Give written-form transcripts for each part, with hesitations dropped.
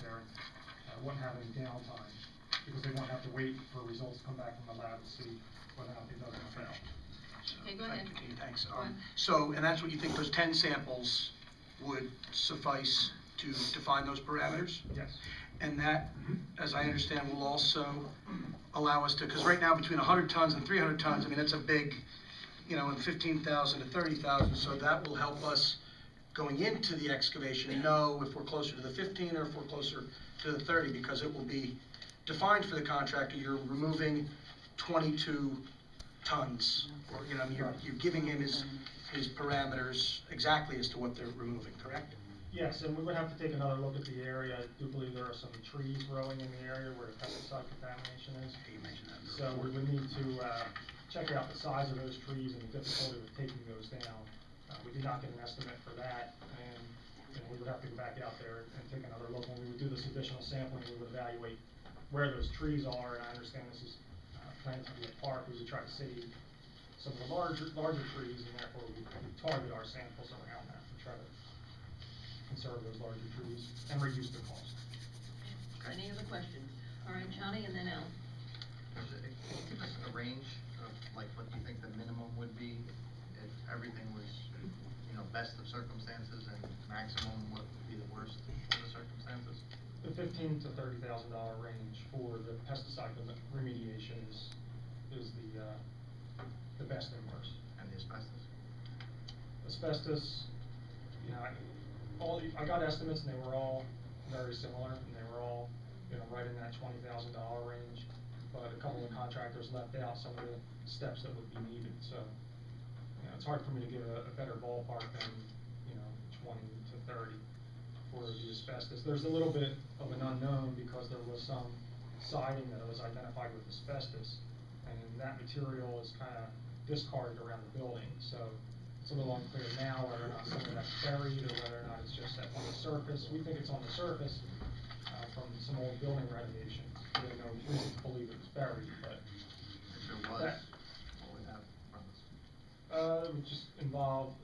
there, and wouldn't have any downtime, because they won't have to wait for results to come back from the lab to see whether or not it does or fail. Okay, go ahead. Thank you, thanks. So, and that's what you think those 10 samples would suffice to define those parameters? Yes. And that, as I understand, will also allow us to, because right now between 100 tons and 300 tons, I mean, that's a big, you know, in 15,000 to 30,000, so that will help us going into the excavation know if we're closer to the 15 or if we're closer to the 30, because it will be defined for the contractor. You're removing 22 tons, or, you know, you're giving him his parameters exactly as to what they're removing, correct? Yes, and we would have to take another look at the area. I do believe there are some trees growing in the area where the pesticide contamination is. You mentioned that. So we would need to check out the size of those trees and the difficulty of taking those down. We did not get an estimate for that, and you know, we would have to go back out there and take another look. When we would do this additional sampling, we would evaluate where those trees are, and I understand this is planned to be a park. We would try to save some of the larger trees, and therefore we target our samples around that and try to conserve those larger trees and reduce the cost. Okay. Any other questions? All right, Johnny, and then Al. Can you give us a range of like what you think the minimum would be if everything was, you know, best of circumstances, and maximum what would be the worst of the circumstances? The $15,000 to $30,000 range for the pesticide remediation is the best and worst. And the asbestos? Asbestos, you know, I got estimates, and they were all very similar, and they were all, you know, right in that $20,000 range. But a couple of the contractors left out some of the steps that would be needed. So, you know, it's hard for me to give a better ballpark than, you know, 20 to 30 for the asbestos. There's a little bit of an unknown because there was some siding that was identified with asbestos, and that material is kind of discarded around the building. So it's a little unclear now whether or not some of that's buried or whether or not it's just on the surface. We think it's on the surface from some old building renovations. We have no reason to believe it was buried, but If it was, what would that run us? it would just involve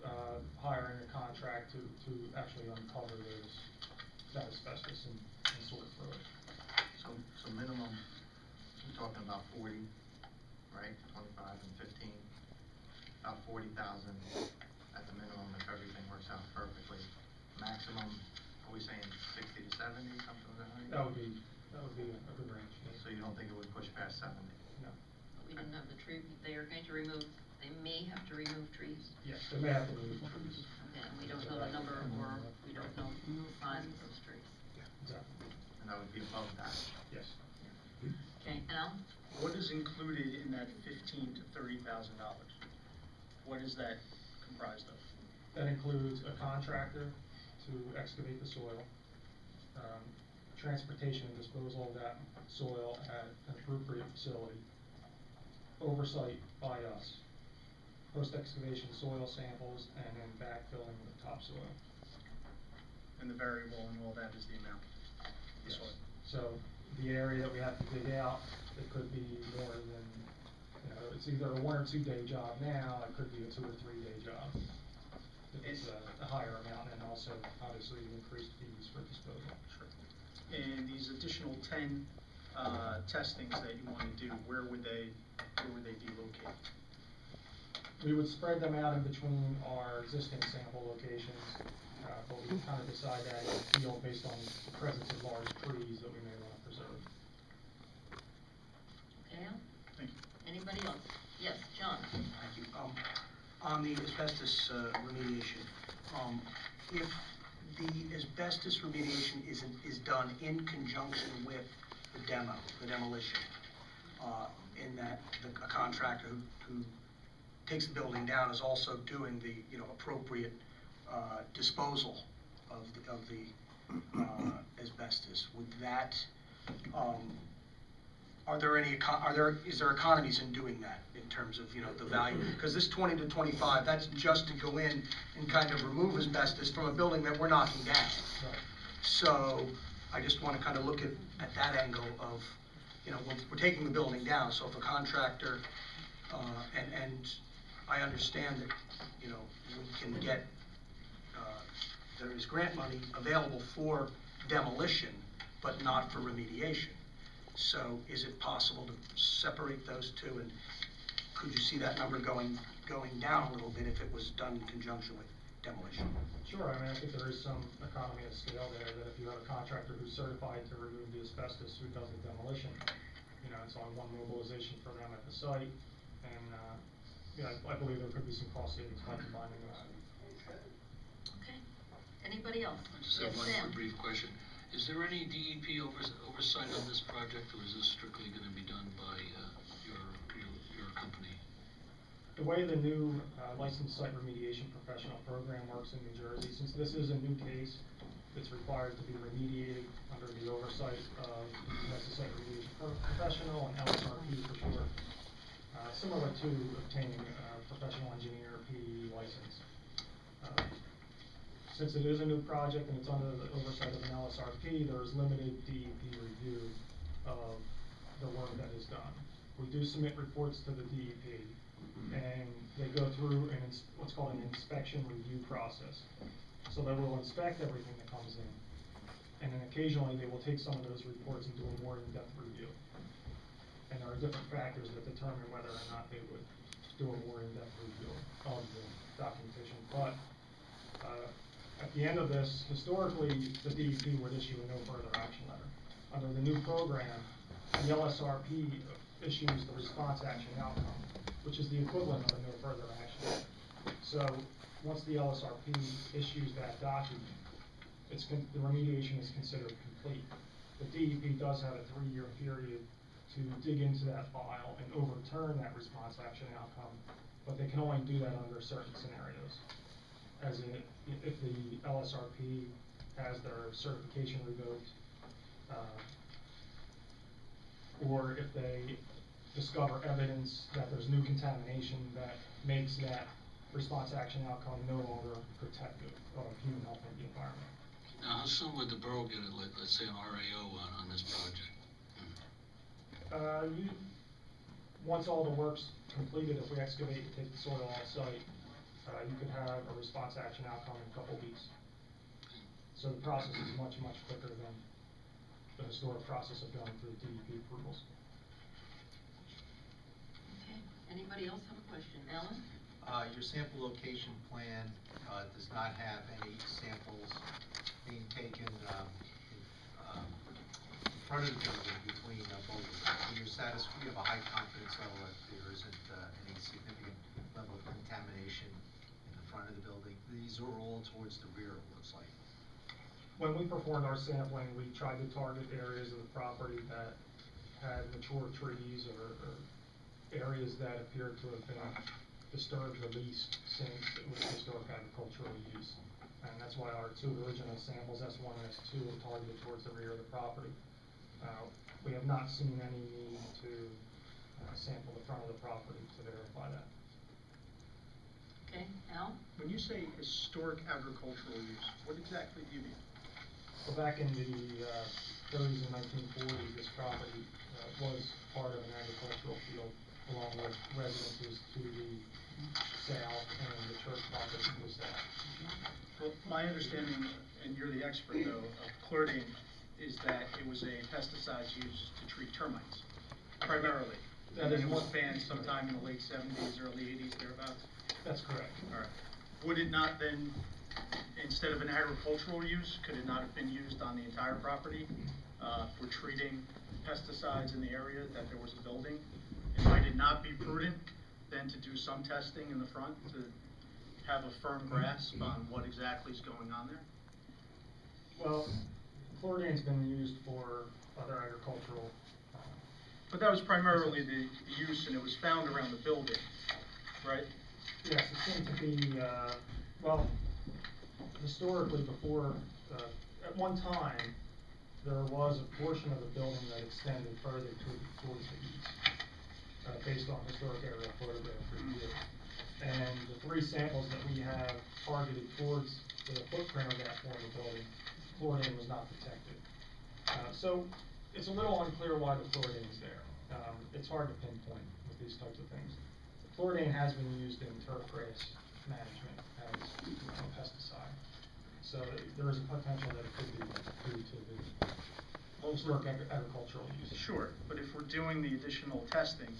hiring a contract to actually uncover that asbestos and sort through it. So minimum, we're talking about 40, right? 25 and 15, about 40,000 at the minimum if everything works out perfectly. Maximum, are we saying 60 to 70, something like that? That would be a good range. Yes. So you don't think it would push past 70? No. We didn't have the tree, they are going to remove, they may have to remove trees. Yes, they may have to move trees. Okay, and we don't know the number, or we don't know the size of those trees. Exactly. And that would be above that? Yes. Okay, Al? What is included in that $15,000 to $30,000? What is that comprised of? That includes a contractor to excavate the soil, transportation and disposal of that soil at an appropriate facility, oversight by us, post-excavation soil samples, and then backfilling with topsoil. And the variable in all that is the amount? The Yes. soil. So the area that we have to dig out, it could be more than, you know, it's either a 1 or 2 day job now, it could be a 2 or 3 day job. If it's a higher amount, and also obviously increased fees for disposal. Sure. And these additional 10 testings that you want to do, where would they be located? We would spread them out in between our existing sample locations, but we kind of decide that in the field based on the presence of large trees that we may want to preserve. Okay, Al? Thank you. Anybody else? Yes, John? Thank you. On the asbestos remediation, if the asbestos remediation is done in conjunction with the demolition, in that a contractor who takes the building down is also doing the, you know, appropriate disposal of the asbestos, would that is there economies in doing that in terms of, you know, the value? Because this 20 to 25, that's just to go in and kind of remove asbestos from a building that we're knocking down. Right. So I just want to kind of look at that angle of, you know, we're taking the building down. So if a contractor, and I understand that, you know, we can get, there is grant money available for demolition, but not for remediation. So is it possible to separate those two, and could you see that number going down a little bit if it was done in conjunction with demolition? Sure, I mean, I think there is some economy of scale there, that if you have a contractor who's certified to remove the asbestos who does the demolition, you know, it's on one mobilization for them at the site, and, yeah, I believe there could be some cost savings by combining those. Okay, anybody else? I just Yes, have one Sam. brief question. Is there any DEP oversight on this project, or is this strictly gonna be done by, your company? The way the new licensed site remediation professional program works in New Jersey, since this is a new case, it's required to be remediated under the oversight of licensed site remediation professional and LSRP for short, similar to obtaining a professional engineer PE license. Since it is a new project and it's under the oversight of an LSRP, there is limited DEP review of the work that is done. We do submit reports to the DEP, and they go through what's called an inspection review process. So they will inspect everything that comes in, and then occasionally they will take some of those reports and do a more in-depth review. And there are different factors that determine whether or not they would do a more in-depth review of the documentation. But at the end of this, historically, the DEP would issue a no further action letter. Under the new program, the LSRP issues the response action outcome, which is the equivalent of a no further action letter. So once the LSRP issues that document, the remediation is considered complete. The DEP does have a 3-year period to dig into that file and overturn that response action outcome, but they can only do that under certain scenarios. As in, if the LSRP has their certification revoked, or if they discover evidence that there's new contamination that makes that response action outcome no longer protective of human health and the environment. Now, how soon would the borough get it, let's say an RAO on this project? Once all the work's completed, if we excavate and take the soil off site, you could have a response action outcome in a couple weeks. So the process is much, much quicker than the historic process of going through DEP approvals. Okay, anybody else have a question? Alan? Your sample location plan does not have any samples being taken in front of the building between both. You're satisfied, you have a high confidence level that there isn't any significant level of contamination in the front of the building. These are all towards the rear, it looks like. When we performed our sampling, we tried to target areas of the property that had mature trees or areas that appeared to have been disturbed the least since it was historic agricultural use. And that's why our 2 original samples, S1 and S2, were targeted towards the rear of the property. We have not seen any need to sample the front of the property to verify that. Okay, Al? When you say historic agricultural use, what exactly do you mean? So back in the 30s and 1940s, this property was part of an agricultural field along with residences to the south and the church property to the south. Well, my understanding, and you're the expert though, of chlordane is that it was a pesticide used to treat termites, primarily. That And is it was one- banned sometime in the late 70s, early 80s, thereabouts. That's correct. All right. Would it not then, instead of an agricultural use, could it not have been used on the entire property for treating pesticides in the area that there was a building? And might it not be prudent then to do some testing in the front to have a firm grasp on what exactly is going on there? Well, chloridane's been used for other agricultural. But that was primarily the use, and it was found around the building, right? Yes, it seemed to be, well, historically before, at one time, there was a portion of the building that extended further towards the east, based on historic aerial photograph review. And the 3 samples that we have targeted towards the footprint of that former building, chlorine was not detected. So it's a little unclear why the chlorine is there. It's hard to pinpoint with these types of things. Chlorine has been used in turf grass management as a pesticide. So there is a potential that it could be due to the historic agricultural use. Sure, but if we're doing the additional testing,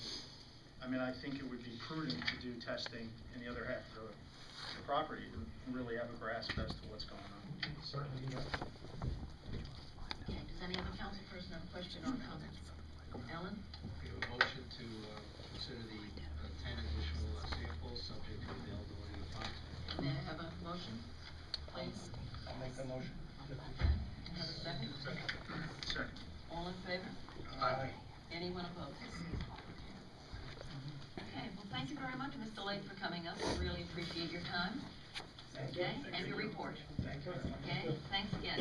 I mean, I think it would be prudent to do testing in the other half of the property and really have a grasp as to what's going on. Certainly do that. Okay, does any other council person have a question or comment? Ellen? We have a motion to consider the 10 additional samples subject to availability of funds. May I have a motion, please? I'll make the motion. Okay, have a second? Second. All in favor? Aye. Anyone opposed? Okay, well, thank you very much, Mr. Lake, for coming up. We really appreciate your time. Thank you. Okay, and your report. Thank you. Okay, thanks again.